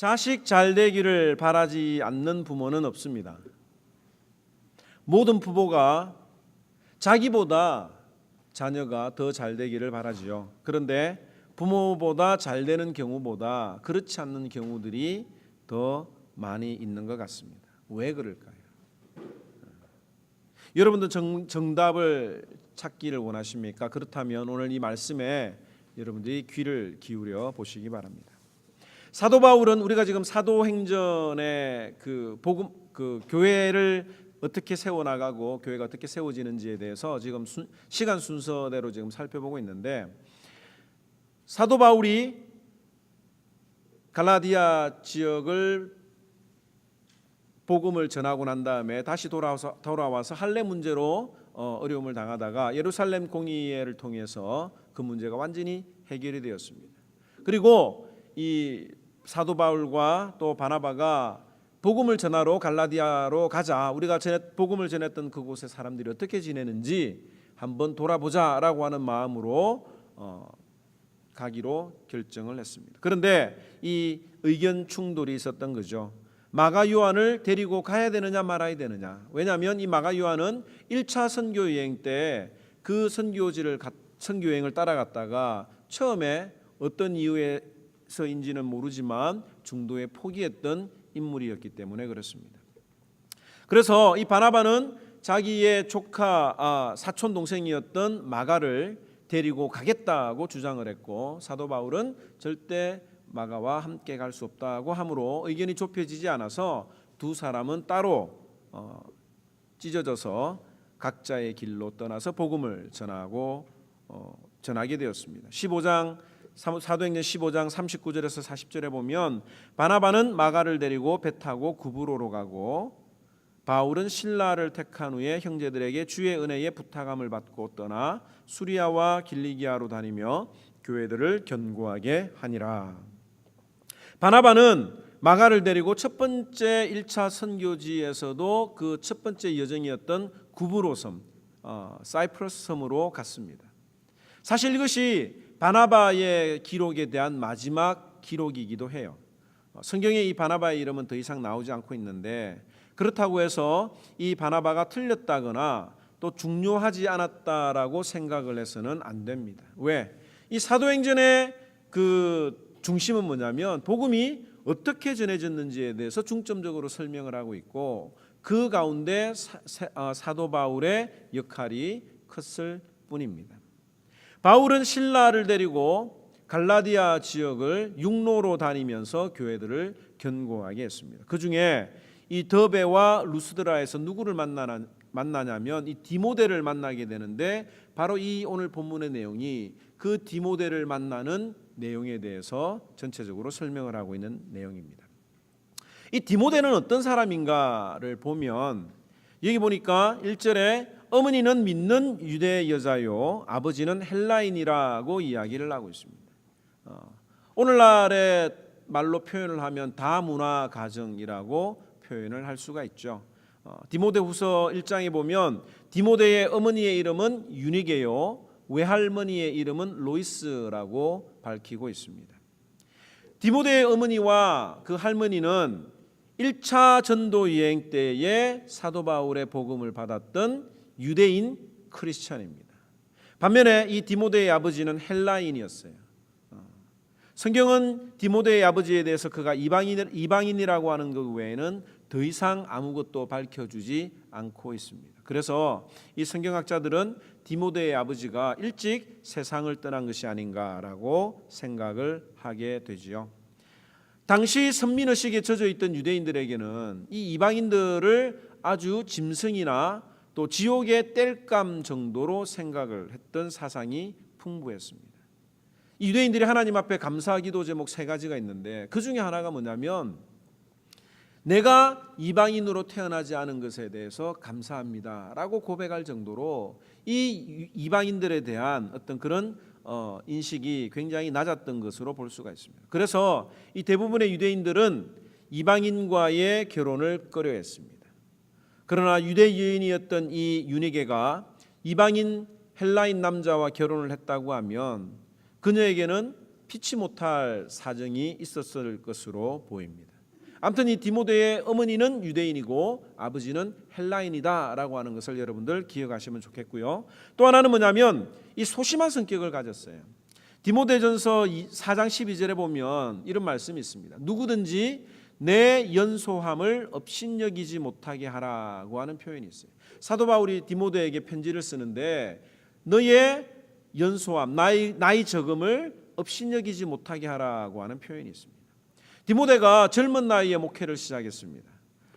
자식 잘 되기를 바라지 않는 부모는 없습니다. 모든 부모가 자기보다 자녀가 더 잘 되기를 바라지요. 그런데 부모보다 잘 되는 경우보다 그렇지 않는 경우들이 더 많이 있는 것 같습니다. 왜 그럴까요? 여러분도 정답을 찾기를 원하십니까? 그렇다면 오늘 이 말씀에 여러분들이 귀를 기울여 보시기 바랍니다. 사도 바울은 우리가 지금 사도행전의 교회를 어떻게 세워나가고 교회가 어떻게 세워지는지에 대해서 지금 시간 순서대로 지금 살펴보고 있는데, 사도 바울이 갈라디아 지역을 복음을 전하고 난 다음에 다시 돌아와서 할례 문제로 어려움을 당하다가 예루살렘 공의회를 통해서 그 문제가 완전히 해결이 되었습니다. 그리고 이 사도 바울과 또 바나바가 복음을 전하러 갈라디아로 가자, 우리가 복음을 전했던 그곳의 사람들이 어떻게 지내는지 한번 돌아보자라고 하는 마음으로 가기로 결정을 했습니다. 그런데 이 의견 충돌이 있었던 거죠. 마가 요한을 데리고 가야 되느냐 말아야 되느냐. 왜냐하면 이 마가 요한은 1차 선교 여행 때 그 선교 여행을 따라갔다가 처음에 어떤 이유에서인지는 모르지만 중도에 포기했던 인물이었기 때문에 그렇습니다. 그래서 이 바나바는 자기의 사촌 동생이었던 마가를 데리고 가겠다고 주장을 했고, 사도 바울은 절대 마가와 함께 갈 수 없다고 하므로 의견이 좁혀지지 않아서 두 사람은 따로 찢어져서 각자의 길로 떠나서 복음을 전하게 되었습니다. 사도행전 15장 39절에서 40절에 보면 바나바는 마가를 데리고 배 타고 구브로로 가고, 바울은 실라를 택한 후에 형제들에게 주의 은혜에 부탁함을 받고 떠나 수리아와 길리기아로 다니며 교회들을 견고하게 하니라. 바나바는 마가를 데리고 첫 번째 1차 선교지에서도 그 첫 번째 여정이었던 구브로 섬, 사이프러스 섬으로 갔습니다. 사실 이것이 바나바의 기록에 대한 마지막 기록이기도 해요. 성경에 이 바나바의 이름은 더 이상 나오지 않고 있는데, 그렇다고 해서 이 바나바가 틀렸다거나 또 중요하지 않았다라고 생각을 해서는 안 됩니다. 왜? 이 사도행전의 그 중심은 뭐냐면 복음이 어떻게 전해졌는지에 대해서 중점적으로 설명을 하고 있고, 그 가운데 사도 바울의 역할이 컸을 뿐입니다. 바울은 실라를 데리고 갈라디아 지역을 육로로 다니면서 교회들을 견고하게 했습니다. 그 중에 이 더베와 루스드라에서 누구를 만나냐면 이 디모데를 만나게 되는데, 바로 이 오늘 본문의 내용이 그 디모데를 만나는 내용에 대해서 전체적으로 설명을 하고 있는 내용입니다. 이 디모데는 어떤 사람인가를 보면, 여기 보니까 1절에 어머니는 믿는 유대 여자요 아버지는 헬라인이라고 이야기를 하고 있습니다. 오늘날의 말로 표현을 하면 다문화 가정이라고 표현을 할 수가 있죠. 디모데후서 1장에 보면 디모데의 어머니의 이름은 유니게요, 외할머니의 이름은 로이스라고 밝히고 있습니다. 디모데의 어머니와 그 할머니는 1차 전도 여행 때에 사도 바울의 복음을 받았던 유대인 크리스찬입니다. 반면에 이 디모데의 아버지는 헬라인이었어요. 성경은 디모데의 아버지에 대해서 그가 이방인이라고 하는 것 외에는 더 이상 아무것도 밝혀주지 않고 있습니다. 그래서 이 성경학자들은 디모데의 아버지가 일찍 세상을 떠난 것이 아닌가라고 생각을 하게 되지요. 당시 선민의식에 젖어 있던 유대인들에게는 이 이방인들을 아주 짐승이나 또 지옥의 땔감 정도로 생각을 했던 사상이 풍부했습니다. 이 유대인들이 하나님 앞에 감사기도 제목 3가지가 있는데, 그 중에 하나가 뭐냐면 내가 이방인으로 태어나지 않은 것에 대해서 감사합니다 라고 고백할 정도로 이 이방인들에 대한 어떤 그런 인식이 굉장히 낮았던 것으로 볼 수가 있습니다. 그래서 이 대부분의 유대인들은 이방인과의 결혼을 꺼려했습니다. 그러나 유대 여인이었던 이 유니게가 이방인 헬라인 남자와 결혼을 했다고 하면 그녀에게는 피치 못할 사정이 있었을 것으로 보입니다. 아무튼 이 디모데의 어머니는 유대인이고 아버지는 헬라인이다라고 하는 것을 여러분들 기억하시면 좋겠고요. 또 하나는 뭐냐면 이 소심한 성격을 가졌어요. 디모데전서 4장 12절에 보면 이런 말씀이 있습니다. 누구든지 내 연소함을 업신여기지 못하게 하라고 하는 표현이 있어요. 사도 바울이 디모데에게 편지를 쓰는데 너의 연소함, 나이 적음을 업신여기지 못하게 하라고 하는 표현이 있습니다. 디모데가 젊은 나이에 목회를 시작했습니다.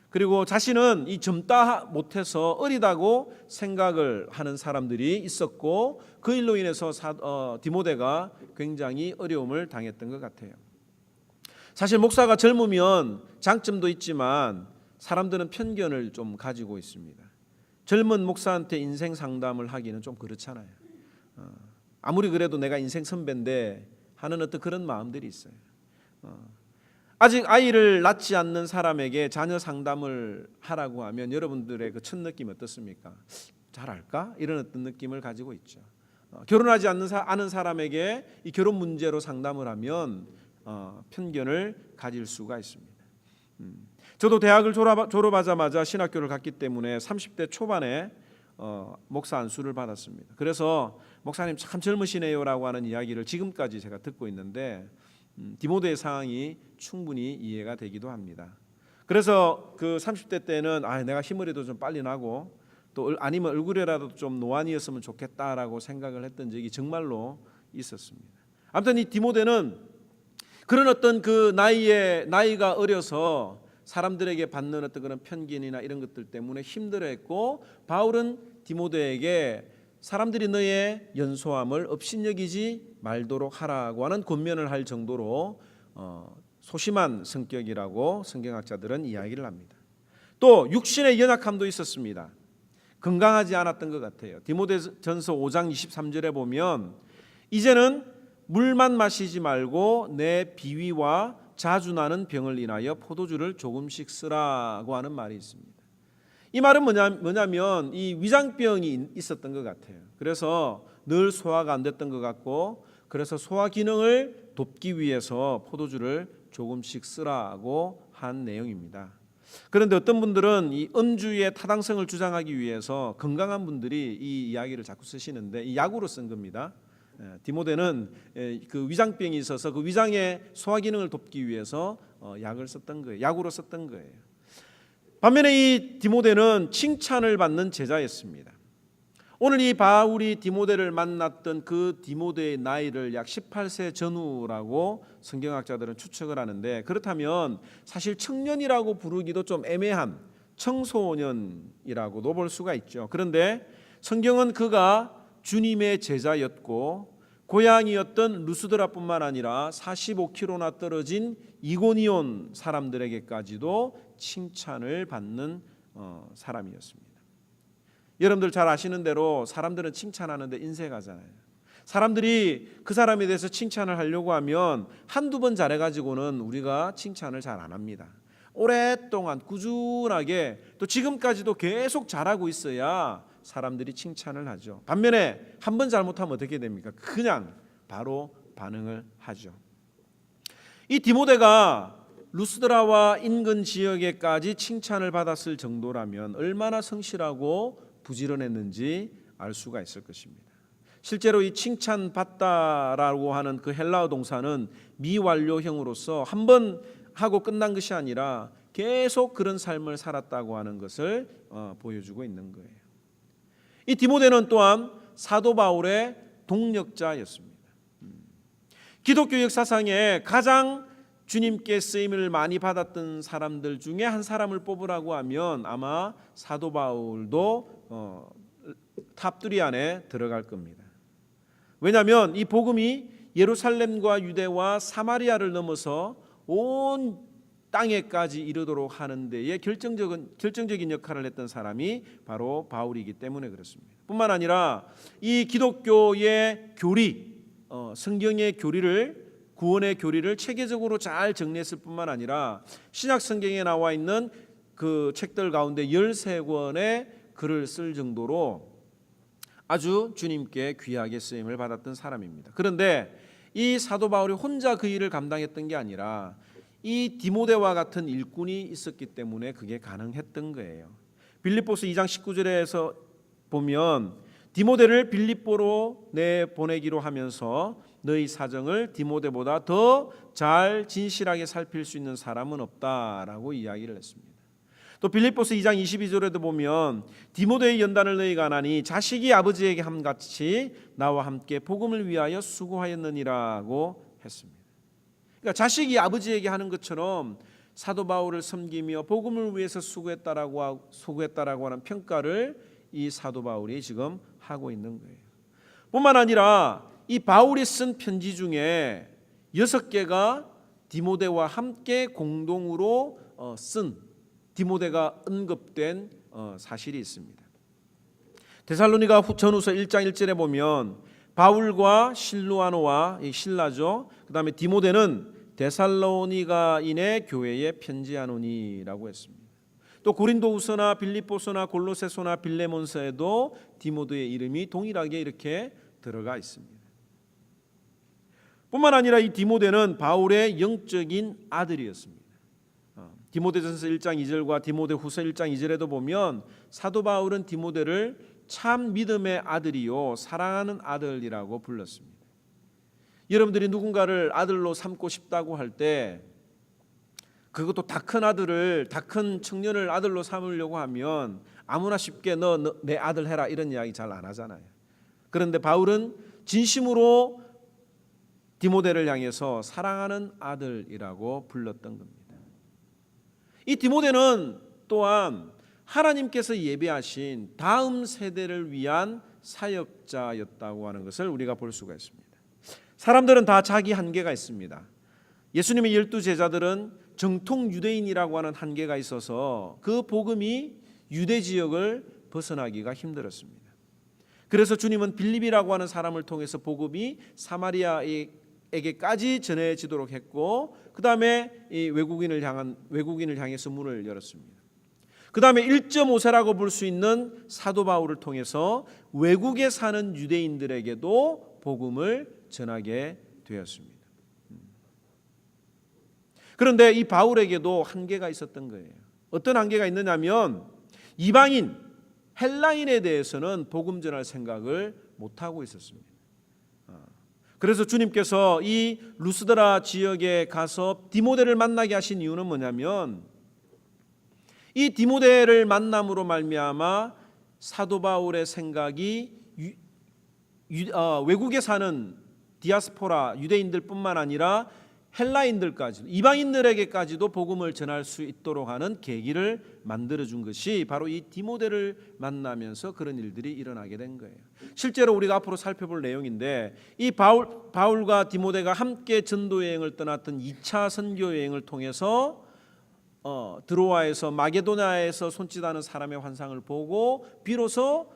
그리고 자신은 이 젊다 못해서 어리다고 생각을 하는 사람들이 있었고 그 일로 인해서 디모데가 굉장히 어려움을 당했던 것 같아요. 사실 목사가 젊으면 장점도 있지만 사람들은 편견을 좀 가지고 있습니다. 젊은 목사한테 인생 상담을 하기는 좀 그렇잖아요. 아무리 그래도 내가 인생 선배인데 하는 어떤 그런 마음들이 있어요. 아직 아이를 낳지 않는 사람에게 자녀 상담을 하라고 하면 여러분들의 그 첫 느낌 어떻습니까? 잘할까? 이런 어떤 느낌을 가지고 있죠. 결혼하지 않은 사람에게 이 결혼 문제로 상담을 하면 편견을 가질 수가 있습니다. 저도 대학을 졸업하자마자 신학교를 갔기 때문에 30대 초반에 목사 안수를 받았습니다. 그래서 목사님 참 젊으시네요라고 하는 이야기를 지금까지 제가 듣고 있는데 디모데의 상황이 충분히 이해가 되기도 합니다. 그래서 그 30대 때는 내가 힘을이라도 좀 빨리 나고 또 아니면 얼굴이라도 좀 노안이었으면 좋겠다라고 생각을 했던 적이 정말로 있었습니다. 아무튼 이 디모데는 그런 어떤 그 나이가 어려서 사람들에게 받는 어떤 그런 편견이나 이런 것들 때문에 힘들어했고 바울은 디모데에게 사람들이 너의 연소함을 업신여기지 말도록 하라고 하는 권면을 할 정도로 소심한 성격이라고 성경학자들은 이야기를 합니다. 또 육신의 연약함도 있었습니다. 건강하지 않았던 것 같아요. 디모데전서 5장 23절에 보면 이제는 물만 마시지 말고 내 비위와 자주 나는 병을 인하여 포도주를 조금씩 쓰라고 하는 말이 있습니다. 이 말은 뭐냐면 이 위장병이 있었던 것 같아요. 그래서 늘 소화가 안 됐던 것 같고 그래서 소화 기능을 돕기 위해서 포도주를 조금씩 쓰라고 한 내용입니다. 그런데 어떤 분들은 이 음주의 타당성을 주장하기 위해서 건강한 분들이 이 이야기를 자꾸 쓰시는데 이 약으로 쓴 겁니다. 디모데는 그 위장병이 있어서 그 위장의 소화 기능을 돕기 위해서 약을 썼던 거예요. 약으로 썼던 거예요. 반면에 이 디모데는 칭찬을 받는 제자였습니다. 오늘 이 바울이 디모데를 만났던 그 디모데의 나이를 약 18세 전후라고 성경학자들은 추측을 하는데 그렇다면 사실 청년이라고 부르기도 좀 애매한 청소년이라고도 볼 수가 있죠. 그런데 성경은 그가 주님의 제자였고 고향이었던 루스드라뿐만 아니라 45km나 떨어진 이고니온 사람들에게까지도 칭찬을 받는 사람이었습니다. 여러분들 잘 아시는 대로 사람들은 칭찬하는데 인색하잖아요. 사람들이 그 사람에 대해서 칭찬을 하려고 하면 한두 번 잘해가지고는 우리가 칭찬을 잘 안 합니다. 오랫동안 꾸준하게 또 지금까지도 계속 잘하고 있어야 사람들이 칭찬을 하죠. 반면에 한 번 잘못하면 어떻게 됩니까? 그냥 바로 반응을 하죠. 이 디모데가 루스드라와 인근 지역에까지 칭찬을 받았을 정도라면 얼마나 성실하고 부지런했는지 알 수가 있을 것입니다. 실제로 이 칭찬받다라고 하는 그 헬라어 동사는 미완료형으로서 한 번 하고 끝난 것이 아니라 계속 그런 삶을 살았다고 하는 것을 보여주고 있는 거예요. 이 디모데는 또한 사도 바울의 동력자였습니다. 기독교 역사상에 가장 주님께 쓰임을 많이 받았던 사람들 중에 한 사람을 뽑으라고 하면 아마 사도 바울도 탑3 안에 들어갈 겁니다. 왜냐하면 이 복음이 예루살렘과 유대와 사마리아를 넘어서 온 땅에까지 이르도록 하는 데에 결정적인 역할을 했던 사람이 바로 바울이기 때문에 그렇습니다. 뿐만 아니라 이 기독교의 교리, 성경의 교리를 구원의 교리를 체계적으로 잘 정리했을 뿐만 아니라 신약 성경에 나와 있는 그 책들 가운데 13권의 글을 쓸 정도로 아주 주님께 귀하게 쓰임을 받았던 사람입니다. 그런데 이 사도 바울이 혼자 그 일을 감당했던 게 아니라 이 디모데와 같은 일꾼이 있었기 때문에 그게 가능했던 거예요. 빌립보서 2장 19절에서 보면 디모데를 빌립보로 내보내기로 하면서 너희 사정을 디모데보다 더 잘 진실하게 살필 수 있는 사람은 없다라고 이야기를 했습니다. 또 빌립보서 2장 22절에도 보면 디모데의 연단을 너희가 안하니 자식이 아버지에게 함같이 나와 함께 복음을 위하여 수고하였느니라고 했습니다. 그러니까 자식이 아버지에게 하는 것처럼 사도 바울을 섬기며 복음을 위해서 수고했다라고 하는 평가를 이 사도 바울이 지금 하고 있는 거예요. 뿐만 아니라 이 바울이 쓴 편지 중에 6개가 디모데와 함께 공동으로 쓴 디모데가 언급된 사실이 있습니다. 데살로니가 전후서 1장 1절에 보면 바울과 실루아노와 실라죠. 그다음에 디모데는 데살로니가인의 교회에 편지하노니라고 했습니다. 또 고린도후서나 빌립보서나 골로새서나 빌레몬서에도 디모데의 이름이 동일하게 이렇게 들어가 있습니다. 뿐만 아니라 이 디모데는 바울의 영적인 아들이었습니다. 디모데전서 1장 2절과 디모데후서 1장 2절에도 보면 사도 바울은 디모데를 참 믿음의 아들이요 사랑하는 아들이라고 불렀습니다. 여러분들이 누군가를 아들로 삼고 싶다고 할 때 그것도 다 큰 아들을 다 큰 청년을 아들로 삼으려고 하면 아무나 쉽게 너 내 아들 해라 이런 이야기 잘 안 하잖아요. 그런데 바울은 진심으로 디모데를 향해서 사랑하는 아들이라고 불렀던 겁니다. 이 디모데는 또한 하나님께서 예비하신 다음 세대를 위한 사역자였다고 하는 것을 우리가 볼 수가 있습니다. 사람들은 다 자기 한계가 있습니다. 예수님의 12제자들은 정통 유대인이라고 하는 한계가 있어서 그 복음이 유대 지역을 벗어나기가 힘들었습니다. 그래서 주님은 빌립이라고 하는 사람을 통해서 복음이 사마리아에게까지 전해지도록 했고 그 다음에 이 외국인을 향해서 문을 열었습니다. 그 다음에 1.5세라고 볼 수 있는 사도 바울을 통해서 외국에 사는 유대인들에게도 복음을 전하게 되었습니다. 그런데 이 바울에게도 한계가 있었던 거예요. 어떤 한계가 있느냐면 이방인, 헬라인에 대해서는 복음 전할 생각을 못하고 있었습니다. 그래서 주님께서 이 루스드라 지역에 가서 디모데를 만나게 하신 이유는 뭐냐면 이 디모데를 만남으로 말미암아 사도 바울의 생각이 외국에 사는 디아스포라 유대인들뿐만 아니라 헬라인들까지 이방인들에게까지도 복음을 전할 수 있도록 하는 계기를 만들어준 것이 바로 이 디모데를 만나면서 그런 일들이 일어나게 된 거예요. 실제로 우리가 앞으로 살펴볼 내용인데 이 바울과 디모데가 함께 전도여행을 떠났던 2차 선교여행을 통해서 드로아에서 마게도냐에서 손짓하는 사람의 환상을 보고 비로소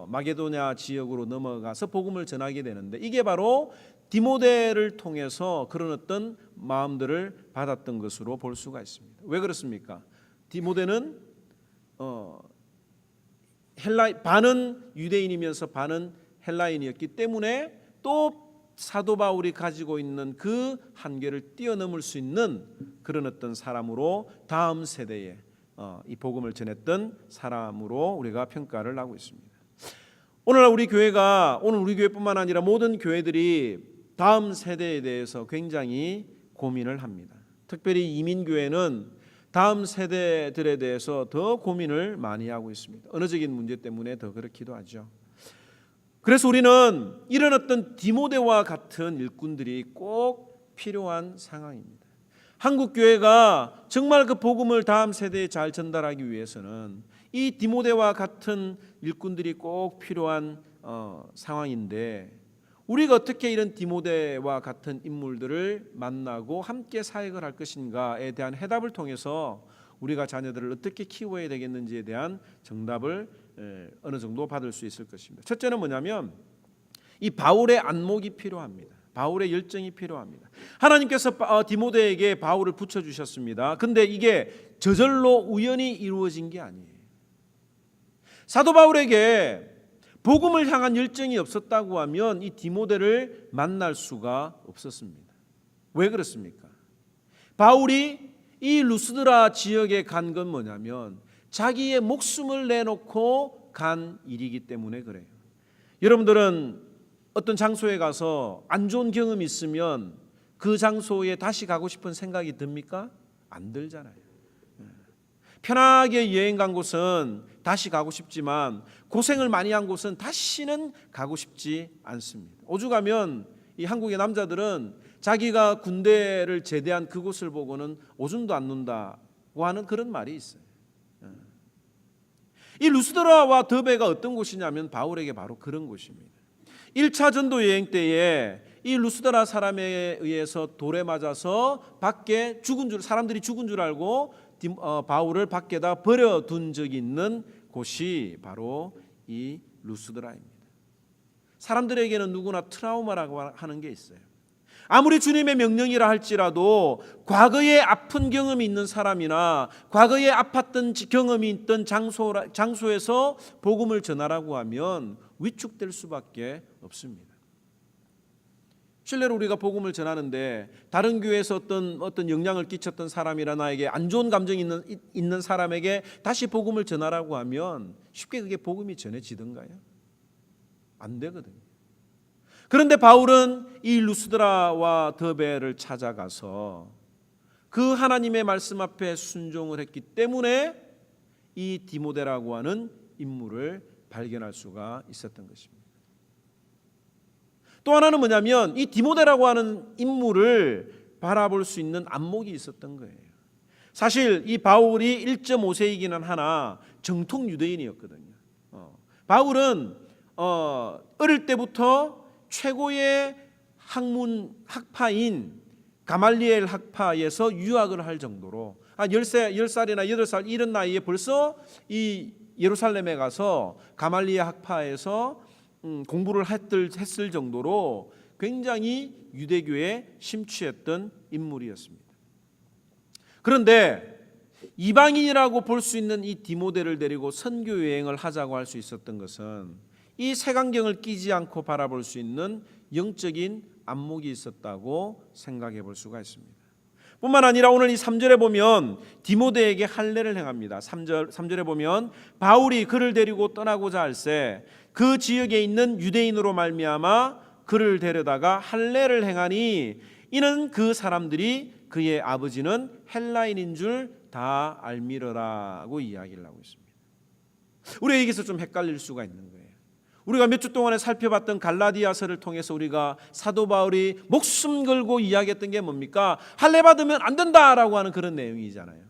마게도냐 지역으로 넘어가서 복음을 전하게 되는데 이게 바로 디모데를 통해서 그런 어떤 마음들을 받았던 것으로 볼 수가 있습니다. 왜 그렇습니까? 디모데는 반은 유대인이면서 반은 헬라인이었기 때문에 또 사도 바울이 가지고 있는 그 한계를 뛰어넘을 수 있는 그런 어떤 사람으로 다음 세대에 이 복음을 전했던 사람으로 우리가 평가를 하고 있습니다. 오늘 우리 교회뿐만 아니라 모든 교회들이 다음 세대에 대해서 굉장히 고민을 합니다. 특별히 이민교회는 다음 세대들에 대해서 더 고민을 많이 하고 있습니다. 언어적인 문제 때문에 더 그렇기도 하죠. 그래서 우리는 이런 어떤 디모데와 같은 일꾼들이 꼭 필요한 상황입니다. 한국 교회가 정말 그 복음을 다음 세대에 잘 전달하기 위해서는 이 디모데와 같은 일꾼들이 꼭 필요한 상황인데 우리가 어떻게 이런 디모데와 같은 인물들을 만나고 함께 사역을 할 것인가에 대한 해답을 통해서 우리가 자녀들을 어떻게 키워야 되겠는지에 대한 정답을 어느 정도 받을 수 있을 것입니다. 첫째는 뭐냐면 이 바울의 안목이 필요합니다. 바울의 열정이 필요합니다. 하나님께서 디모데에게 바울을 붙여주셨습니다. 근데 이게 저절로 우연히 이루어진 게 아니에요. 사도 바울에게 복음을 향한 열정이 없었다고 하면 이 디모데를 만날 수가 없었습니다. 왜 그렇습니까? 바울이 이 루스드라 지역에 간 건 뭐냐면 자기의 목숨을 내놓고 간 일이기 때문에 그래요. 여러분들은 어떤 장소에 가서 안 좋은 경험이 있으면 그 장소에 다시 가고 싶은 생각이 듭니까? 안 들잖아요. 편하게 여행 간 곳은 다시 가고 싶지만 고생을 많이 한 곳은 다시는 가고 싶지 않습니다. 오죽하면 이 한국의 남자들은 자기가 군대를 제대한 그곳을 보고는 오줌도 안 눈다고 하는 그런 말이 있어요. 이 루스드라와 더베가 어떤 곳이냐면 바울에게 바로 그런 곳입니다. 1차 전도 여행 때에 이 루스드라 사람에 의해서 돌에 맞아서 밖에 사람들이 죽은 줄 알고 바울을 밖에다 버려둔 적이 있는 곳이 바로 이 루스드라입니다. 사람들에게는 누구나 트라우마라고 하는 게 있어요. 아무리 주님의 명령이라 할지라도 과거에 아픈 경험이 있는 사람이나 과거에 아팠던 경험이 있던 장소에서 복음을 전하라고 하면 위축될 수밖에 없습니다. 실례로 우리가 복음을 전하는데 다른 교회에서 어떤 영향을 끼쳤던 사람이나 나에게 안 좋은 감정이 있는 사람에게 다시 복음을 전하라고 하면 쉽게 그게 복음이 전해지던가요? 안 되거든요. 그런데 바울은 이 루스드라와 더베를 찾아가서 그 하나님의 말씀 앞에 순종을 했기 때문에 이 디모데라고 하는 인물을 발견할 수가 있었던 것입니다. 또 하나는 뭐냐면 이 디모데라고 하는 인물을 바라볼 수 있는 안목이 있었던 거예요. 사실 이 바울이 1.5세이기는 하나 정통 유대인이었거든요. 바울은 어릴 때부터 최고의 학파인 가말리엘 학파에서 유학을 할 정도로 10살이나 8살 이런 나이에 벌써 이 예루살렘에 가서 가말리엘 학파에서 공부를 했을 정도로 굉장히 유대교에 심취했던 인물이었습니다. 그런데 이방인이라고 볼 수 있는 이 디모데를 데리고 선교 여행을 하자고 할 수 있었던 것은 이 색안경을 끼지 않고 바라볼 수 있는 영적인 안목이 있었다고 생각해 볼 수가 있습니다. 뿐만 아니라 오늘 이 3절에 보면 디모데에게 할례를 행합니다. 3절에 보면 바울이 그를 데리고 떠나고자 할새 그 지역에 있는 유대인으로 말미암아 그를 데려다가 할례를 행하니 이는 그 사람들이 그의 아버지는 헬라인인 줄 다 알미러라고 이야기를 하고 있습니다. 우리에게서 좀 헷갈릴 수가 있는 거예요. 우리가 몇 주 동안에 살펴봤던 갈라디아서를 통해서 우리가 사도 바울이 목숨 걸고 이야기했던 게 뭡니까? 할례 받으면 안 된다라고 하는 그런 내용이잖아요.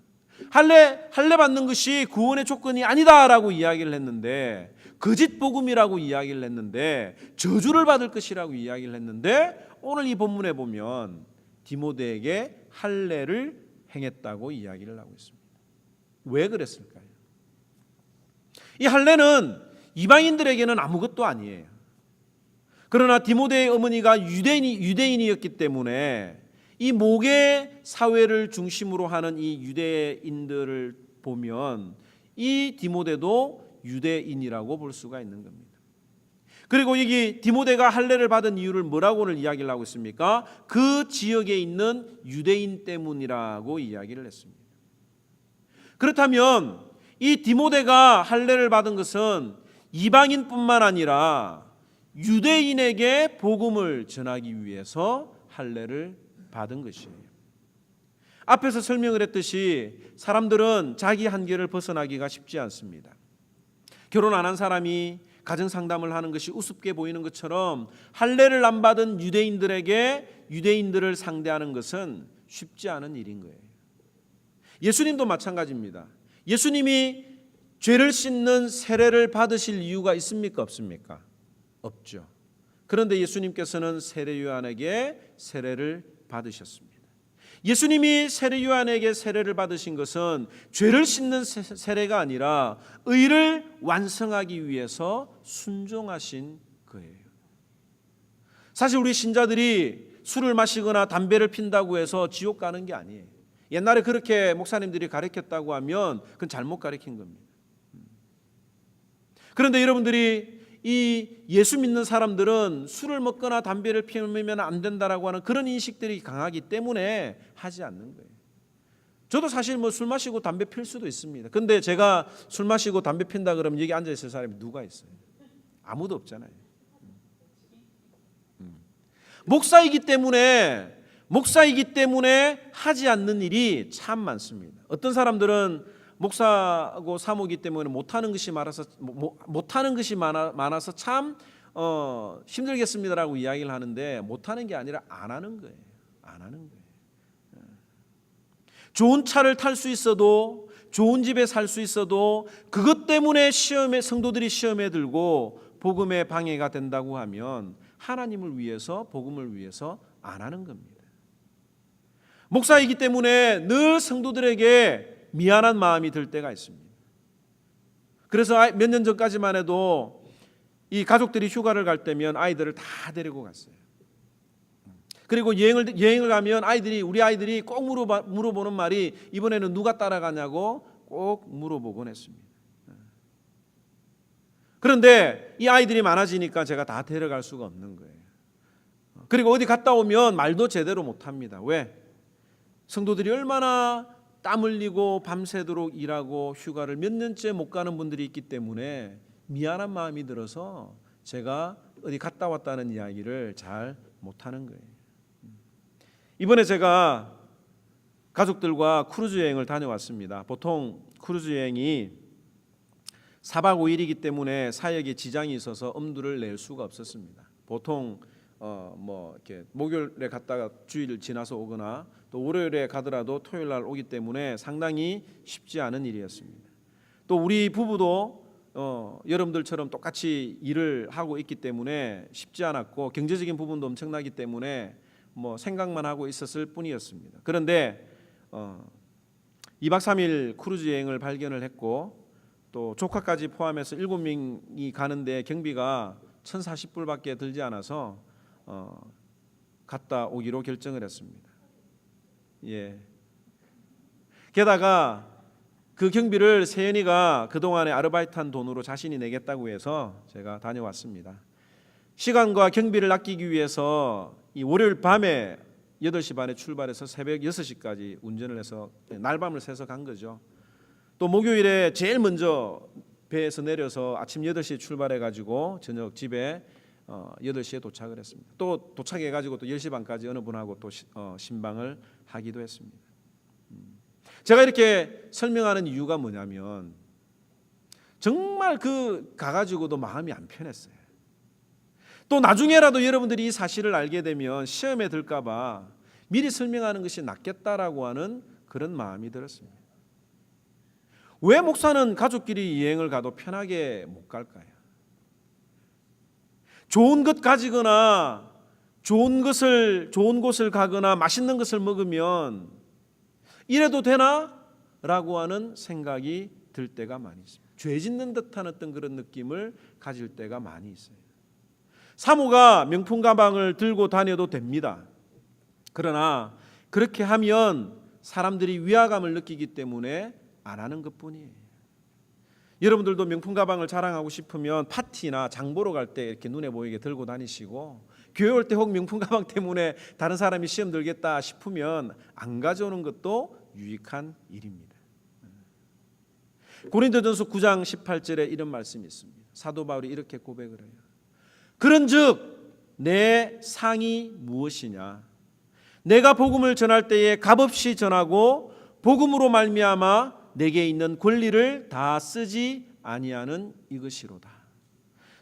할례 받는 것이 구원의 조건이 아니다라고 이야기를 했는데 거짓 복음이라고 이야기를 했는데 저주를 받을 것이라고 이야기를 했는데 오늘 이 본문에 보면 디모데에게 할례를 행했다고 이야기를 하고 있습니다. 왜 그랬을까요? 이 할례는 이방인들에게는 아무것도 아니에요. 그러나 디모데의 어머니가 유대인이었기 때문에 이 목회 사회를 중심으로 하는 이 유대인들을 보면 이 디모데도 유대인이라고 볼 수가 있는 겁니다. 그리고 여기 디모데가 할례를 받은 이유를 뭐라고 오늘 이야기를 하고 있습니까? 그 지역에 있는 유대인 때문이라고 이야기를 했습니다. 그렇다면 이 디모데가 할례를 받은 것은 이방인뿐만 아니라 유대인에게 복음을 전하기 위해서 할례를 받은 것이에요. 앞에서 설명을 했듯이 사람들은 자기 한계를 벗어나기가 쉽지 않습니다. 결혼 안 한 사람이 가정 상담을 하는 것이 우습게 보이는 것처럼 할례를 안 받은 유대인들을 상대하는 것은 쉽지 않은 일인 거예요. 예수님도 마찬가지입니다. 예수님이 죄를 씻는 세례를 받으실 이유가 있습니까? 없습니까? 없죠. 그런데 예수님께서는 세례 요한에게 세례를 받으셨습니다. 예수님이 세례 요한에게 세례를 받으신 것은 죄를 씻는 세례가 아니라 의를 완성하기 위해서 순종하신 거예요. 사실 우리 신자들이 술을 마시거나 담배를 핀다고 해서 지옥 가는 게 아니에요. 옛날에 그렇게 목사님들이 가르쳤다고 하면 그건 잘못 가르친 겁니다. 그런데 여러분들이 이 예수 믿는 사람들은 술을 먹거나 담배를 피우면 안 된다라고 하는 그런 인식들이 강하기 때문에 하지 않는 거예요. 저도 사실 뭐 술 마시고 담배 필 수도 있습니다. 근데 제가 술 마시고 담배 핀다 그러면 여기 앉아 있을 사람이 누가 있어요? 아무도 없잖아요. 목사이기 때문에 하지 않는 일이 참 많습니다. 어떤 사람들은 목사고 사모기 때문에 못하는 것이 많아서 참 힘들겠습니다라고 이야기를 하는데 못하는 게 아니라 안 하는 거예요. 안 하는 거예요. 좋은 차를 탈 수 있어도 좋은 집에 살 수 있어도 그것 때문에 성도들이 시험에 들고 복음에 방해가 된다고 하면 하나님을 위해서 복음을 위해서 안 하는 겁니다. 목사이기 때문에 늘 성도들에게 미안한 마음이 들 때가 있습니다. 그래서 몇 년 전까지만 해도 이 가족들이 휴가를 갈 때면 아이들을 다 데리고 갔어요. 그리고 여행을 가면 우리 아이들이 꼭 물어보는 말이 이번에는 누가 따라가냐고 꼭 물어보곤 했습니다. 그런데 이 아이들이 많아지니까 제가 다 데려갈 수가 없는 거예요. 그리고 어디 갔다 오면 말도 제대로 못합니다. 왜? 성도들이 얼마나 땀 흘리고 밤새도록 일하고 휴가를 몇 년째 못 가는 분들이 있기 때문에 미안한 마음이 들어서 제가 어디 갔다 왔다는 이야기를 잘 못하는 거예요. 이번에 제가 가족들과 크루즈 여행을 다녀왔습니다. 보통 크루즈 여행이 4박 5일이기 때문에 사역에 지장이 있어서 엄두를 낼 수가 없었습니다. 보통 이렇게 목요일에 갔다가 주일을 지나서 오거나 또 월요일에 가더라도 토요일 날 오기 때문에 상당히 쉽지 않은 일이었습니다. 또 우리 부부도 여러분들처럼 똑같이 일을 하고 있기 때문에 쉽지 않았고 경제적인 부분도 엄청나기 때문에 생각만 하고 있었을 뿐이었습니다. 그런데 2박 3일 크루즈 여행을 발견을 했고 또 조카까지 포함해서 7명이 가는데 경비가 1,040불밖에 들지 않아서 갔다 오기로 결정을 했습니다. 예. 게다가 그 경비를 세연이가 그동안에 아르바이트한 돈으로 자신이 내겠다고 해서 제가 다녀왔습니다. 시간과 경비를 아끼기 위해서 이 월요일 밤에 8시 반에 출발해서 새벽 6시까지 운전을 해서 날밤을 새서 간 거죠. 또 목요일에 제일 먼저 배에서 내려서 아침 8시에 출발해가지고 저녁 집에 8시에 도착을 했습니다. 또 도착해가지고 또 10시 반까지 어느 분하고 또 신방을 하기도 했습니다. 제가 이렇게 설명하는 이유가 뭐냐면 정말 가가지고도 마음이 안 편했어요. 또 나중에라도 여러분들이 이 사실을 알게 되면 시험에 들까 봐 미리 설명하는 것이 낫겠다라고 하는 그런 마음이 들었습니다. 왜 목사는 가족끼리 여행을 가도 편하게 못 갈까요? 좋은 것 가지거나 좋은 곳을 가거나 맛있는 것을 먹으면 이래도 되나? 라고 하는 생각이 들 때가 많이 있습니다. 죄 짓는 듯한 어떤 그런 느낌을 가질 때가 많이 있어요. 사모가 명품 가방을 들고 다녀도 됩니다. 그러나 그렇게 하면 사람들이 위화감을 느끼기 때문에 안 하는 것뿐이에요. 여러분들도 명품 가방을 자랑하고 싶으면 파티나 장 보러 갈 때 이렇게 눈에 보이게 들고 다니시고 교회 올 때 혹 명품 가방 때문에 다른 사람이 시험 들겠다 싶으면 안 가져오는 것도 유익한 일입니다. 고린도전서 9장 18절에 이런 말씀이 있습니다. 사도 바울이 이렇게 고백을 해요. 그런즉 내 상이 무엇이냐? 내가 복음을 전할 때에 값없이 전하고 복음으로 말미암아 내게 있는 권리를 다 쓰지 아니하는 이것이로다.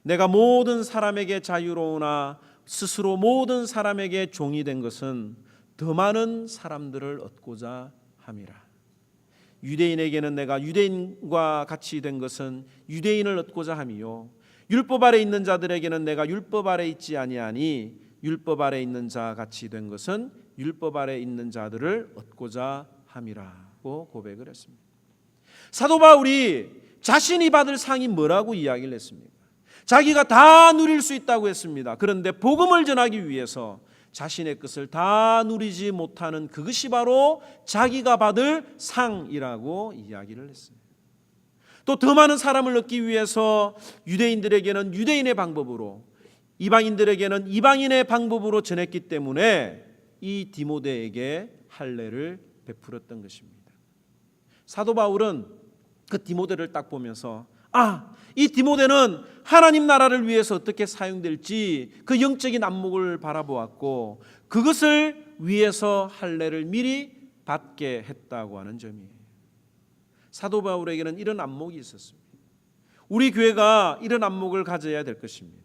내가 모든 사람에게 자유로우나 스스로 모든 사람에게 종이 된 것은 더 많은 사람들을 얻고자 함이라. 유대인에게는 내가 유대인과 같이 된 것은 유대인을 얻고자 함이요 율법 아래 있는 자들에게는 내가 율법 아래 있지 아니하니 율법 아래 있는 자 같이 된 것은 율법 아래 있는 자들을 얻고자 함이라고 고백을 했습니다. 사도 바울이 자신이 받을 상이 뭐라고 이야기를 했습니까? 자기가 다 누릴 수 있다고 했습니다. 그런데 복음을 전하기 위해서 자신의 것을 다 누리지 못하는 그것이 바로 자기가 받을 상이라고 이야기를 했습니다. 또 더 많은 사람을 얻기 위해서 유대인들에게는 유대인의 방법으로, 이방인들에게는 이방인의 방법으로 전했기 때문에 이 디모데에게 할례를 베풀었던 것입니다. 사도 바울은 그 디모데를 딱 보면서 이 디모데는 하나님 나라를 위해서 어떻게 사용될지 그 영적인 안목을 바라보았고 그것을 위해서 할례를 미리 받게 했다고 하는 점이에요. 사도 바울에게는 이런 안목이 있었습니다. 우리 교회가 이런 안목을 가져야 될 것입니다.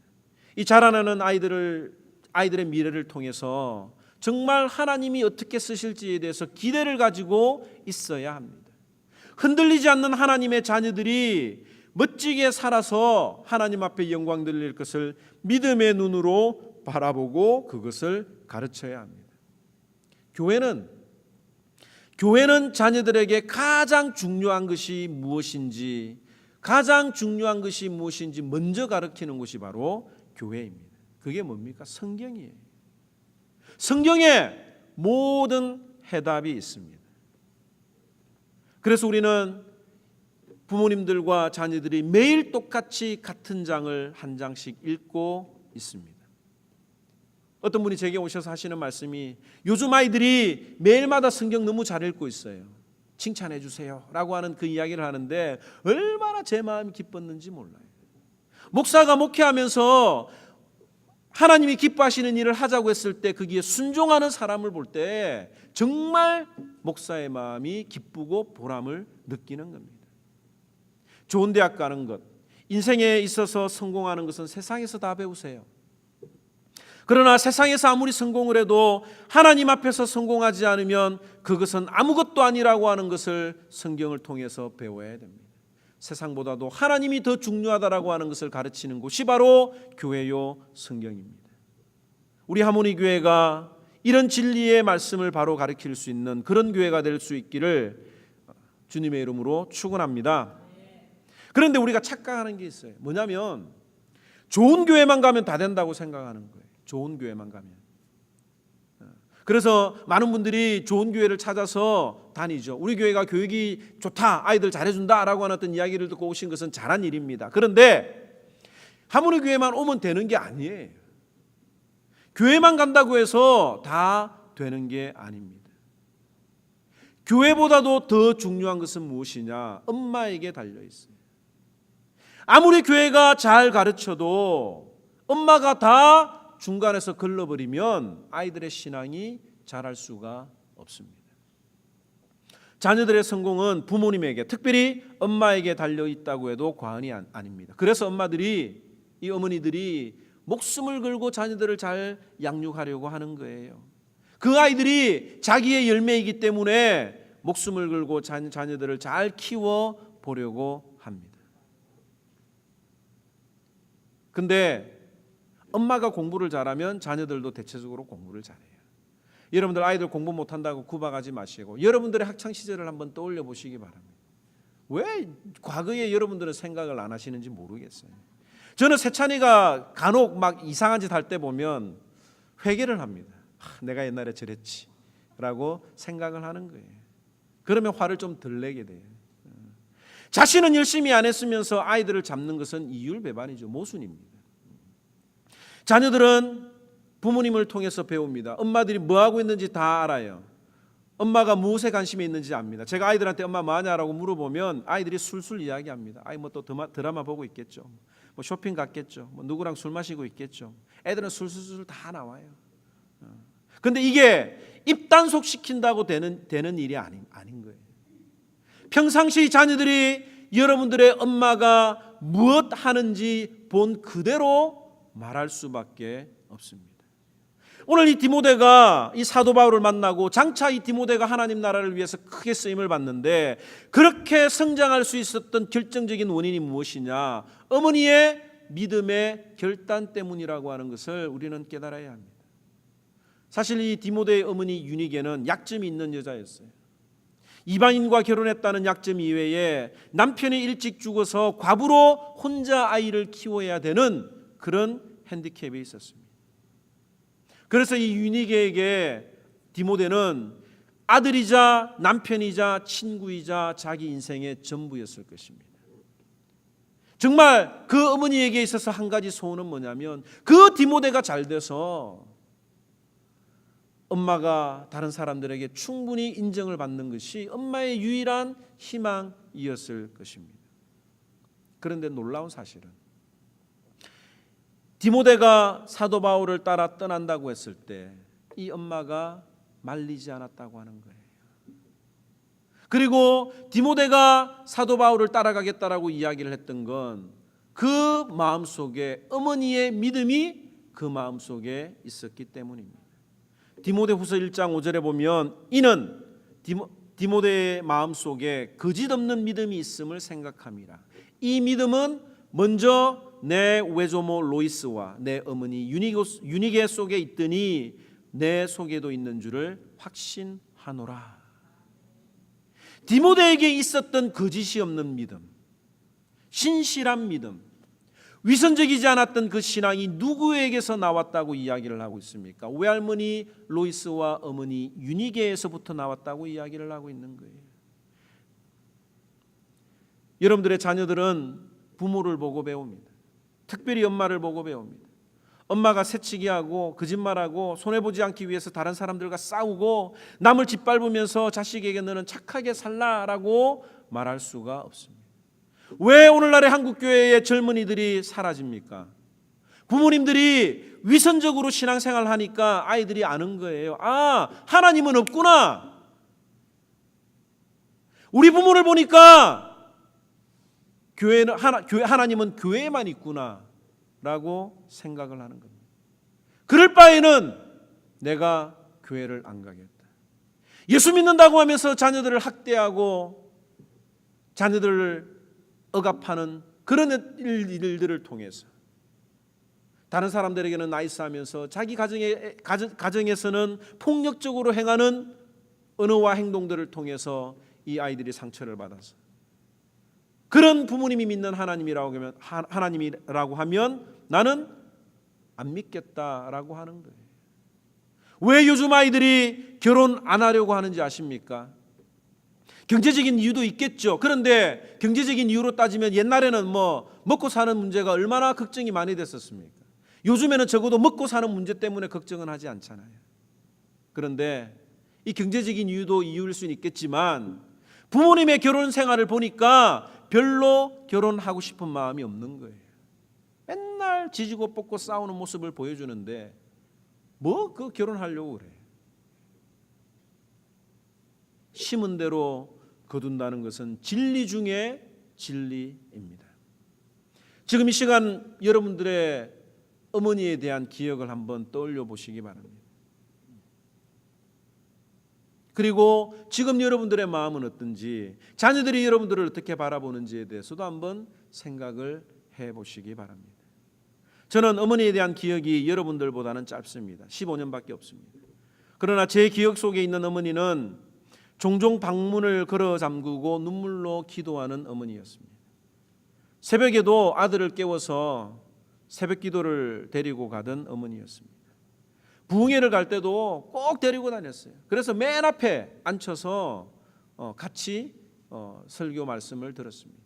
이 자라나는 아이들의 미래를 통해서 정말 하나님이 어떻게 쓰실지에 대해서 기대를 가지고 있어야 합니다. 흔들리지 않는 하나님의 자녀들이 멋지게 살아서 하나님 앞에 영광 돌릴 것을 믿음의 눈으로 바라보고 그것을 가르쳐야 합니다. 교회는 자녀들에게 가장 중요한 것이 무엇인지 먼저 가르치는 것이 바로 교회입니다. 그게 뭡니까? 성경이에요. 성경에 모든 해답이 있습니다. 그래서 우리는 부모님들과 자녀들이 매일 똑같이 같은 장을 한 장씩 읽고 있습니다. 어떤 분이 제게 오셔서 하시는 말씀이 요즘 아이들이 매일마다 성경 너무 잘 읽고 있어요. 칭찬해 주세요 라고 하는 그 이야기를 하는데 얼마나 제 마음이 기뻤는지 몰라요. 목사가 목회하면서 하나님이 기뻐하시는 일을 하자고 했을 때 거기에 순종하는 사람을 볼 때 정말 목사의 마음이 기쁘고 보람을 느끼는 겁니다. 좋은 대학 가는 것, 인생에 있어서 성공하는 것은 세상에서 다 배우세요. 그러나 세상에서 아무리 성공을 해도 하나님 앞에서 성공하지 않으면 그것은 아무것도 아니라고 하는 것을 성경을 통해서 배워야 됩니다. 세상보다도 하나님이 더 중요하다라고 하는 것을 가르치는 곳이 바로 교회요 성경입니다. 우리 하모니 교회가 이런 진리의 말씀을 바로 가르칠 수 있는 그런 교회가 될 수 있기를 주님의 이름으로 축원합니다. 그런데 우리가 착각하는 게 있어요. 뭐냐면 좋은 교회만 가면 다 된다고 생각하는 거예요. 좋은 교회만 가면. 그래서 많은 분들이 좋은 교회를 찾아서 다니죠. 우리 교회가 교육이 좋다, 아이들 잘해준다라고 하는 어떤 이야기를 듣고 오신 것은 잘한 일입니다. 그런데 하모니 교회만 오면 되는 게 아니에요. 교회만 간다고 해서 다 되는 게 아닙니다. 교회보다도 더 중요한 것은 무엇이냐? 엄마에게 달려 있어요. 아무리 교회가 잘 가르쳐도 엄마가 다 중간에서 걸러버리면 아이들의 신앙이 자랄 수가 없습니다. 자녀들의 성공은 부모님에게, 특별히 엄마에게 달려 있다고 해도 과언이 아닙니다. 그래서 이 어머니들이 목숨을 걸고 자녀들을 잘 양육하려고 하는 거예요. 그 아이들이 자기의 열매이기 때문에 목숨을 걸고 자녀들을 잘 키워 보려고 합니다. 근데 엄마가 공부를 잘하면 자녀들도 대체적으로 공부를 잘해요. 여러분들 아이들 공부 못한다고 구박하지 마시고 여러분들의 학창시절을 한번 떠올려 보시기 바랍니다. 왜 과거에 여러분들은 생각을 안 하시는지 모르겠어요. 저는 세찬이가 간혹 막 이상한 짓 할 때 보면 회개를 합니다. 내가 옛날에 저랬지 라고 생각을 하는 거예요. 그러면 화를 좀 덜 내게 돼요. 자신은 열심히 안 했으면서 아이들을 잡는 것은 이율배반이죠. 모순입니다. 자녀들은 부모님을 통해서 배웁니다. 엄마들이 뭐 하고 있는지 다 알아요. 엄마가 무엇에 관심이 있는지 압니다. 제가 아이들한테 엄마 뭐 하냐라고 물어보면 아이들이 술술 이야기합니다. 아이 뭐 또 드라마 보고 있겠죠. 뭐 쇼핑 갔겠죠. 뭐 누구랑 술 마시고 있겠죠. 애들은 술술술 다 나와요. 근데 이게 입단속 시킨다고 되는 일이 아닌 거예요. 평상시 자녀들이 여러분들의 엄마가 무엇 하는지 본 그대로 말할 수밖에 없습니다. 오늘 이 디모데가 이 사도 바울을 만나고 장차 이 디모데가 하나님 나라를 위해서 크게 쓰임을 받는데 그렇게 성장할 수 있었던 결정적인 원인이 무엇이냐? 어머니의 믿음의 결단 때문이라고 하는 것을 우리는 깨달아야 합니다. 사실 이 디모데의 어머니 유니게는 약점이 있는 여자였어요. 이방인과 결혼했다는 약점 이외에 남편이 일찍 죽어서 과부로 혼자 아이를 키워야 되는 그런 핸디캡이 있었습니다. 그래서 이 유니게에게 디모데는 아들이자 남편이자 친구이자 자기 인생의 전부였을 것입니다. 정말 그 어머니에게 있어서 한 가지 소원은 뭐냐면 그 디모데가 잘 돼서 엄마가 다른 사람들에게 충분히 인정을 받는 것이 엄마의 유일한 희망이었을 것입니다. 그런데 놀라운 사실은 디모데가 사도 바울을 따라 떠난다고 했을 때 이 엄마가 말리지 않았다고 하는 거예요. 그리고 디모데가 사도 바울을 따라가겠다라고 이야기를 했던 건 그 마음속에 어머니의 믿음이 그 마음속에 있었기 때문입니다. 디모데후서 1장 5절에 보면 이는 디모데의 마음속에 거짓 없는 믿음이 있음을 생각함이라. 이 믿음은 먼저 내 외조모 로이스와 내 어머니 유니게 속에 있더니 내 속에도 있는 줄을 확신하노라. 디모데에게 있었던 거짓이 없는 믿음, 신실한 믿음, 위선적이지 않았던 그 신앙이 누구에게서 나왔다고 이야기를 하고 있습니까? 외할머니 로이스와 어머니 유니게에서부터 나왔다고 이야기를 하고 있는 거예요. 여러분들의 자녀들은 부모를 보고 배웁니다. 특별히 엄마를 보고 배웁니다. 엄마가 새치기하고 거짓말하고 손해보지 않기 위해서 다른 사람들과 싸우고 남을 짓밟으면서 자식에게 너는 착하게 살라라고 말할 수가 없습니다. 왜 오늘날의 한국교회의 젊은이들이 사라집니까? 부모님들이 위선적으로 신앙생활 하니까 아이들이 아는 거예요. 아, 하나님은 없구나. 우리 부모를 보니까 하나님은 교회에만 있구나 라고 생각을 하는 겁니다. 그럴 바에는 내가 교회를 안 가겠다. 예수 믿는다고 하면서 자녀들을 학대하고 자녀들을 억압하는 그런 일들을 통해서 다른 사람들에게는 나이스하면서 자기 가정에서는 폭력적으로 행하는 언어와 행동들을 통해서 이 아이들이 상처를 받아서 그런 부모님이 믿는 하나님이라고 하면 나는 안 믿겠다라고 하는 거예요. 왜 요즘 아이들이 결혼 안 하려고 하는지 아십니까? 경제적인 이유도 있겠죠. 그런데 경제적인 이유로 따지면 옛날에는 먹고 사는 문제가 얼마나 걱정이 많이 됐었습니까? 요즘에는 적어도 먹고 사는 문제 때문에 걱정은 하지 않잖아요. 그런데 이 경제적인 이유도 이유일 수는 있겠지만 부모님의 결혼 생활을 보니까 별로 결혼하고 싶은 마음이 없는 거예요. 맨날 지지고 볶고 싸우는 모습을 보여주는데 그 결혼하려고 그래. 심은 대로 거둔다는 것은 진리 중에 진리입니다. 지금 이 시간 여러분들의 어머니에 대한 기억을 한번 떠올려 보시기 바랍니다. 그리고 지금 여러분들의 마음은 어떤지, 자녀들이 여러분들을 어떻게 바라보는지에 대해서도 한번 생각을 해보시기 바랍니다. 저는 어머니에 대한 기억이 여러분들보다는 짧습니다. 15년밖에 없습니다. 그러나 제 기억 속에 있는 어머니는 종종 방문을 걸어 잠그고 눈물로 기도하는 어머니였습니다. 새벽에도 아들을 깨워서 새벽 기도를 데리고 가던 어머니였습니다. 부흥회를 갈 때도 꼭 데리고 다녔어요. 그래서 맨 앞에 앉혀서 같이 설교 말씀을 들었습니다.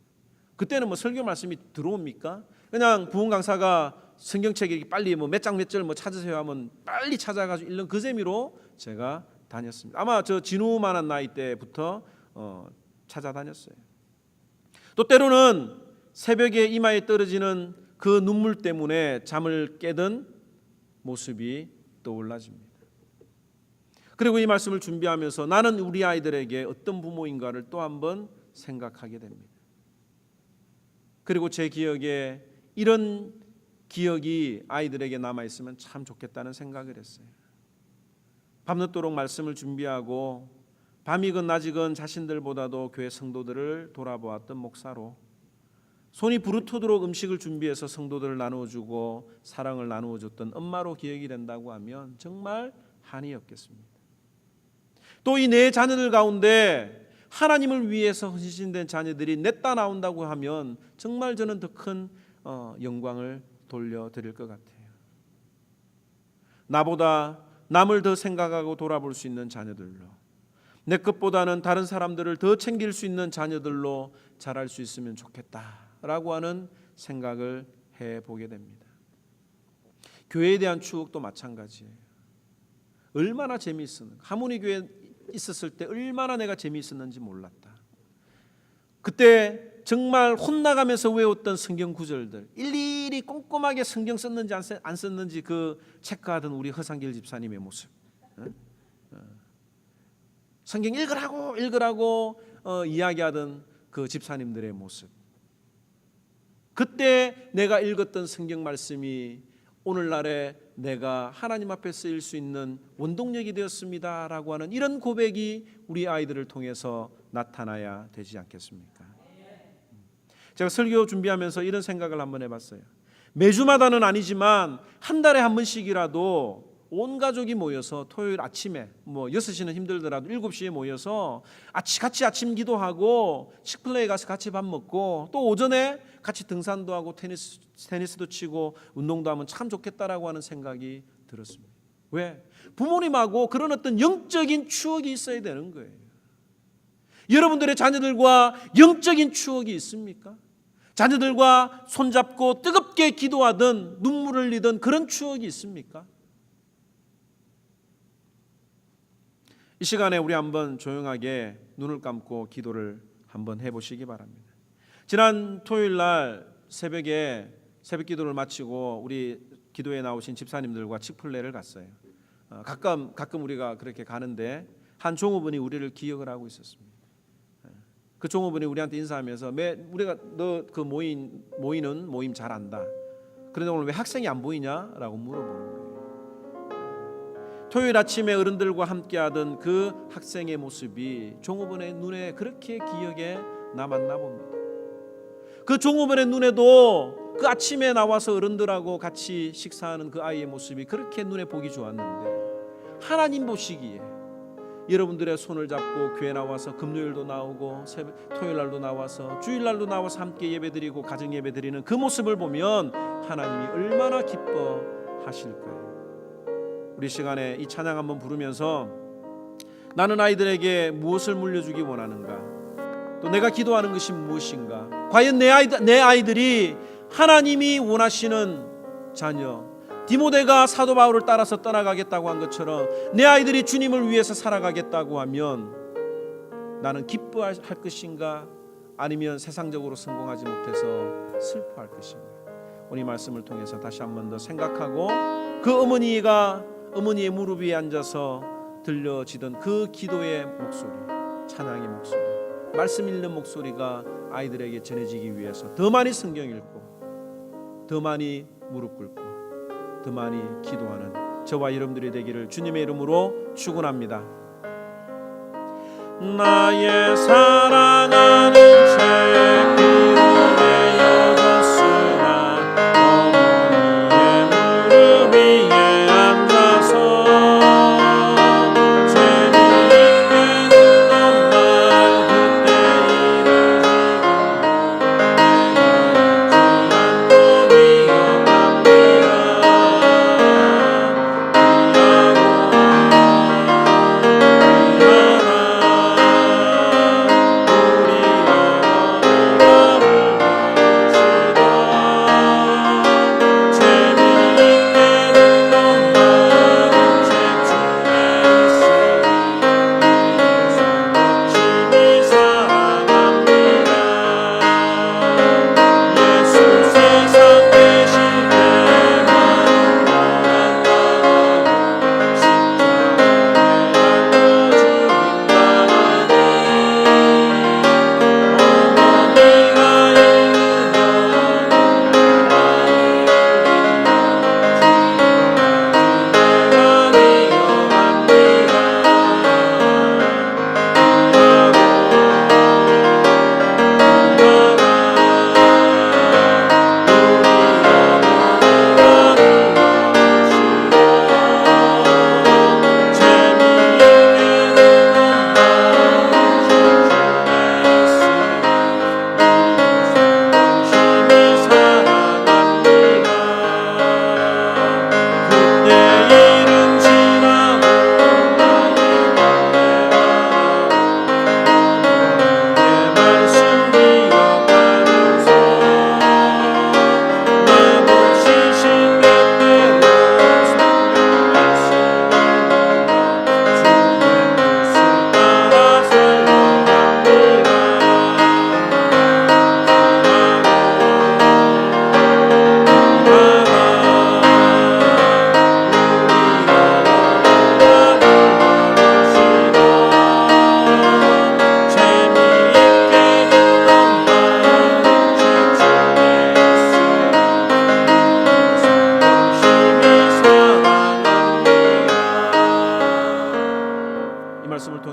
그때는 설교 말씀이 들어옵니까? 그냥 부흥 강사가 성경책에 빨리 몇 장 몇 절 찾으세요 하면 빨리 찾아가지고 읽는 그 재미로 제가 다녔습니다. 아마 저 진우만한 나이 때부터 찾아다녔어요. 또 때로는 새벽에 이마에 떨어지는 그 눈물 때문에 잠을 깨던 모습이 떠올라집니다. 그리고 이 말씀을 준비하면서 나는 우리 아이들에게 어떤 부모인가를 또 한번 생각하게 됩니다. 그리고 제 기억에 이런 기억이 아이들에게 남아있으면 참 좋겠다는 생각을 했어요. 밤늦도록 말씀을 준비하고 밤이건 낮이건 자신들보다도 교회 성도들을 돌아보았던 목사로 손이 부르트도록 음식을 준비해서 성도들을 나누어주고 사랑을 나누어줬던 엄마로 기억이 된다고 하면 정말 한이 없겠습니다. 또 이 내 자녀들 가운데 하나님을 위해서 헌신된 자녀들이 냈다 나온다고 하면 정말 저는 더 큰 영광을 돌려드릴 것 같아요. 나보다 남을 더 생각하고 돌아볼 수 있는 자녀들로, 내 것보다는 다른 사람들을 더 챙길 수 있는 자녀들로 자랄 수 있으면 좋겠다라고 하는 생각을 해보게 됩니다. 교회에 대한 추억도 마찬가지예요. 얼마나 재미있었는가. 하모니 교회에 있었을 때 얼마나 내가 재미있었는지 몰랐다. 그때 정말 혼나가면서 외웠던 성경 구절들, 일일이 꼼꼼하게 성경 썼는지 안 썼는지 그 체크하던 우리 허상길 집사님의 모습, 성경 읽으라고 이야기하던 그 집사님들의 모습, 그때 내가 읽었던 성경 말씀이 오늘날에 내가 하나님 앞에 쓰일 수 있는 원동력이 되었습니다 라고 하는 이런 고백이 우리 아이들을 통해서 나타나야 되지 않겠습니까? 제가 설교 준비하면서 이런 생각을 한번 해봤어요. 매주마다는 아니지만 한 달에 한 번씩이라도 온 가족이 모여서 토요일 아침에 6시는 힘들더라도 7시에 모여서 같이 아침 기도하고 식플레이 가서 같이 밥 먹고 또 오전에 같이 등산도 하고 테니스도 치고 운동도 하면 참 좋겠다라고 하는 생각이 들었습니다. 왜? 부모님하고 그런 어떤 영적인 추억이 있어야 되는 거예요. 여러분들의 자녀들과 영적인 추억이 있습니까? 자녀들과 손잡고 뜨겁게 기도하던 눈물을 흘리던 그런 추억이 있습니까? 이 시간에 우리 한번 조용하게 눈을 감고 기도를 한번 해보시기 바랍니다. 지난 토요일 날 새벽에 새벽 기도를 마치고 우리 기도에 나오신 집사님들과 치플레를 갔어요. 가끔 우리가 그렇게 가는데 한 종업원이 우리를 기억을 하고 있었습니다. 그 종업원이 우리한테 인사하면서 우리가 너 그 모이는 모임 잘 안다. 그런데 오늘 왜 학생이 안 보이냐라고 물어보는 거예요. 토요일 아침에 어른들과 함께하던 그 학생의 모습이 종업원의 눈에 그렇게 기억에 남았나 봅니다. 그 종업원의 눈에도 그 아침에 나와서 어른들하고 같이 식사하는 그 아이의 모습이 그렇게 눈에 보기 좋았는데, 하나님 보시기에 여러분들의 손을 잡고 교회 나와서 금요일도 나오고 토요일날도 나와서 주일날도 나와서 함께 예배드리고 가정 예배드리는 그 모습을 보면 하나님이 얼마나 기뻐하실까요? 우리 시간에 이 찬양 한번 부르면서 나는 아이들에게 무엇을 물려주기 원하는가, 또 내가 기도하는 것이 무엇인가, 과연 내 아이들이 하나님이 원하시는 자녀, 디모데가 사도 바울을 따라서 떠나가겠다고 한 것처럼 내 아이들이 주님을 위해서 살아가겠다고 하면 나는 기뻐할 것인가, 아니면 세상적으로 성공하지 못해서 슬퍼할 것인가. 오늘 이 말씀을 통해서 다시 한 번 더 생각하고 그 어머니의 무릎 위에 앉아서 들려지던 그 기도의 목소리, 찬양의 목소리, 말씀 읽는 목소리가 아이들에게 전해지기 위해서 더 많이 성경 읽고 더 많이 무릎 꿇고 더 많이 기도하는 저와 여러분들이 되기를 주님의 이름으로 축원합니다. 나의 사랑하는 제 그대 여겼으나 어머니의 무릎 위에 앉아서 재미있게는 엄마 그때 일을 지고 내가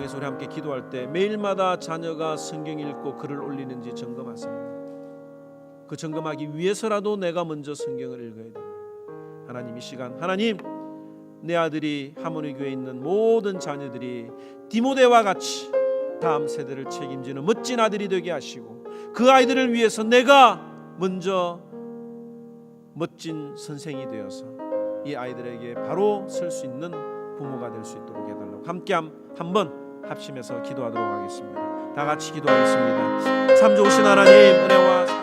통해서 우리 함께 기도할 때 매일마다 자녀가 성경 읽고 글을 올리는지 점검하세요. 그 점검하기 위해서라도 내가 먼저 성경을 읽어야 됩니다. 하나님, 이 시간 하나님, 내 아들이 하모니 교회에 있는 모든 자녀들이 디모데와 같이 다음 세대를 책임지는 멋진 아들이 되게 하시고, 그 아이들을 위해서 내가 먼저 멋진 선생이 되어서 이 아이들에게 바로 설 수 있는 부모가 될 수 있도록 해달라고 함께 한번 합심해서 기도하도록 하겠습니다. 다 같이 기도하겠습니다. 참 좋으신 하나님, 은혜와